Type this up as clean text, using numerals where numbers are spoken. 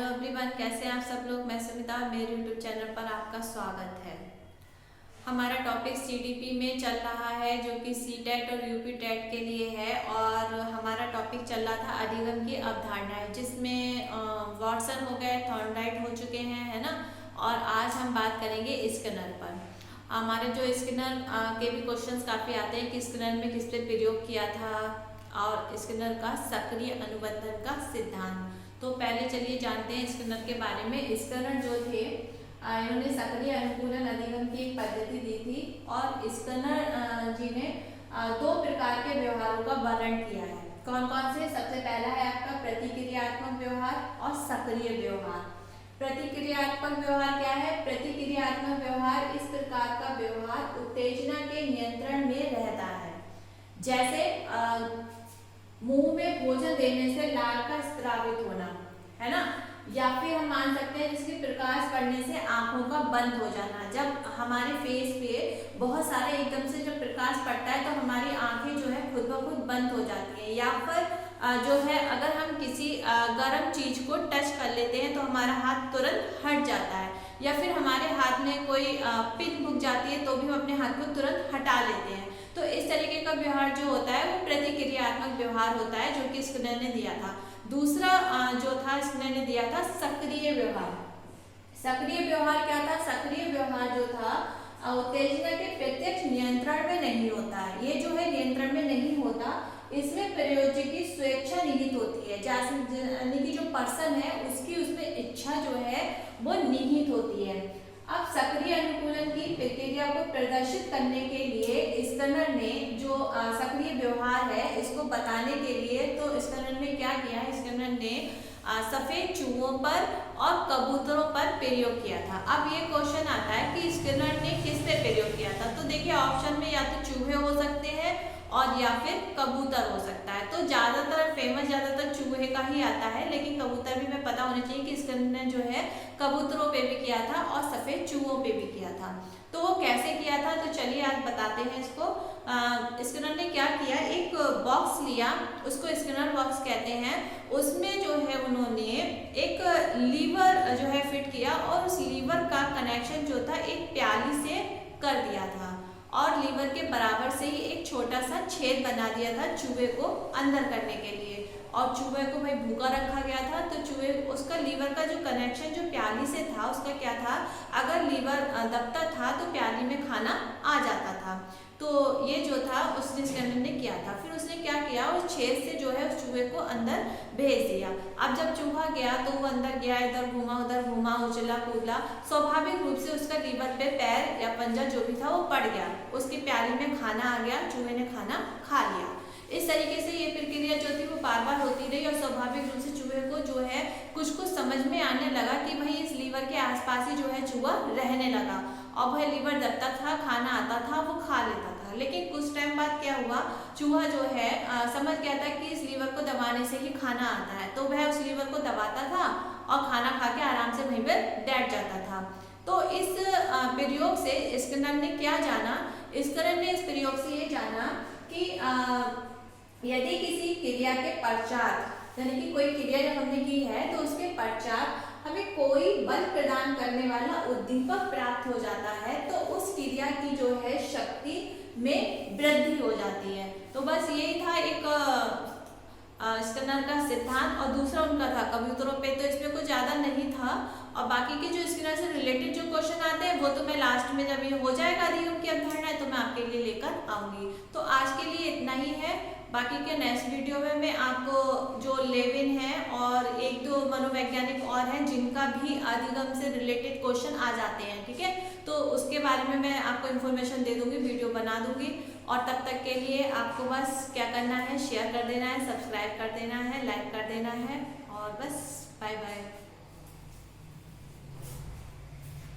Hello everyone, कैसे हैं आप सब लोग। मैं सुमिता, मेरे यूट्यूब चैनल पर आपका स्वागत है। हमारा टॉपिक सीडीपी में चल रहा है जो कि सीटेट और यूपी टेट के लिए है। और हमारा टॉपिक चल रहा था अधिगम की अवधारणाएं, जिसमें वाटसन हो गए, थॉर्नडाइक हो चुके हैं, है ना। और आज हम बात करेंगे स्किनर पर। हमारे जो स्किनर के भी क्वेश्चंस काफ़ी आते हैं कि स्किनर में किस पे प्रयोग किया था और स्किनर का सक्रिय अनुबंधन का सिद्धांत। तो पहले चलिए जानते हैं स्किनर के बारे में। स्किनर जो थे इन्होंने सक्रिय अनुकूलन अधिगम की एक पद्धति दी थी और स्किनर जी ने दो प्रकार के व्यवहारों का वर्णन किया है। कौन कौन से? सबसे पहला है आपका प्रतिक्रियात्मक व्यवहार और सक्रिय व्यवहार। प्रतिक्रियात्मक व्यवहार क्या है? प्रतिक्रियात्मक व्यवहार इस प्रकार का व्यवहार उत्तेजना के नियंत्रण में रहता है, जैसे मुंह में भोजन देने से लार का स्रावित होना, है ना। या फिर हम मान सकते हैं जिसके प्रकाश पड़ने से आंखों का बंद हो जाना। जब हमारे फेस पे बहुत सारे एकदम से जब प्रकाश पड़ता है तो हमारी आंखें जो है खुद ब खुद बंद हो जाती है। या फिर जो है अगर हम किसी गर्म चीज को टच कर लेते हैं तो हमारा हाथ तुरंत हट जाता है। या फिर हमारे हाथ में कोई पिन भुक जाती है तो भी हम अपने हाथ को तुरंत हटा लेते हैं। तो इस तरीके का व्यवहार जो होता है वो प्रतिक्रियात्मक व्यवहार होता है, जो कि स्किनर ने दिया था। दूसरा जो था स्किनर ने दिया था सक्रिय व्यवहार। सक्रिय व्यवहार क्या था? सक्रिय व्यवहार जो था उत्तेजना के प्रत्यक्ष नियंत्रण में नहीं होता है। ये जो है नियंत्रण में नहीं होता, इसमें प्रयोज्य की स्वेच्छा निहित होती है। यानी कि जो पर्सन है उसकी उसमें इच्छा जो है वो निहित होती है। अब सक्रिय अनुकूलन की प्रक्रिया को प्रदर्शित करने के लिए स्किनर ने जो सक्रिय व्यवहार है इसको बताने के लिए तो स्किनर ने क्या किया? स्किनर ने सफेद चूहों पर और कबूतरों पर प्रयोग किया था। अब ये क्वेश्चन आता है कि स्किनर ने किस पे प्रयोग किया था। तो देखिए ऑप्शन में या तो चूहे हो सकते हैं और या फिर कबूतर हो सकता है। तो ज्यादातर फेमस ज्यादातर चूहे का ही आता है, लेकिन कबूतर भी हमें पता होना चाहिए कि स्किनर ने जो है कबूतरों पे भी किया था और सफेद चूहों पे भी किया था। तो वो कैसे किया था? तो चलिए आज बताते हैं इसको। स्किनर ने क्या किया? एक बॉक्स लिया, उसको स्किनर बॉक्स कहते हैं। उसमें जो है उन्होंने एक लीवर जो है फिट किया और उस लीवर का कनेक्शन जो था एक प्याली से कर दिया था और लीवर के बराबर से ही एक छोटा सा छेद बना दिया था चूहे को अंदर करने के लिए। और चूहे को भाई भूखा रखा गया था तो चूहे उसका लीवर का जो कनेक्शन जो प्याली से था उसका क्या था? अगर लीवर दबता था तो प्याली में खाना आ जाता था। तो ये जो था उसने स्किनर ने किया था। फिर उसने क्या किया? उस छेद से जो है उस चूहे को अंदर भेज दिया। अब जब चूहा गया तो वो अंदर गया, इधर घूमा उधर घूमा, उछला कूदा, स्वाभाविक रूप से उसका लीवर पे पैर या पंजा जो भी था वो पड़ गया, उसकी प्याली में खाना आ गया, चूहे ने खाना खा लिया। इस तरीके से ये प्रक्रिया जो थी वो बार बार होती रही और स्वाभाविक रूप से चूहे को जो है कुछ समझ में आने लगा कि भाई इस लीवर के आसपास ही जो है चूहा रहने लगा और भाई लीवर दबता था, खाना आता था, वो खा लेता था। लेकिन कुछ टाइम बाद क्या हुआ? चूहा जो है समझ गया था कि इस लीवर को दबाने से ही खाना आता है, तो वह उस लीवर को दबाता था और खाना खा के आराम से वहीं पर बैठ जाता था। तो इस प्रयोग से स्किनर ने क्या जाना? स्किनर ने इस प्रयोग से ये जाना कि यदि किसी क्रिया के पश्चात, यानी कि कोई क्रिया जब हमने की है तो उसके पश्चात हमें कोई बल प्रदान करने वाला उद्दीपक प्राप्त हो जाता है तो उस क्रिया की जो है शक्ति में वृद्धि हो जाती है। तो बस यही था एक स्किनर का सिद्धांत। और दूसरा उनका था कबूतरों पे, तो इसमें कुछ ज्यादा नहीं था। और बाकी के जो स्किनर से रिलेटेड जो क्वेश्चन आते हैं वो तो मैं लास्ट में जब ये हो जाएगा अधिगम की अवधारणा तो मैं आपके लिए लेकर आऊंगी। तो आज के लिए इतना ही है। बाकी के नेक्स्ट वीडियो में मैं आपको जो लेविन है और एक दो मनोवैज्ञानिक और हैं जिनका भी अधिगम से रिलेटेड क्वेश्चन आ जाते हैं, ठीक है, तो उसके बारे में मैं आपको इन्फॉर्मेशन दे दूंगी, वीडियो बना दूंगी। और तब तक के लिए आपको बस क्या करना है? शेयर कर देना है, सब्सक्राइब कर देना है, लाइक कर देना है और बस बाय बाय।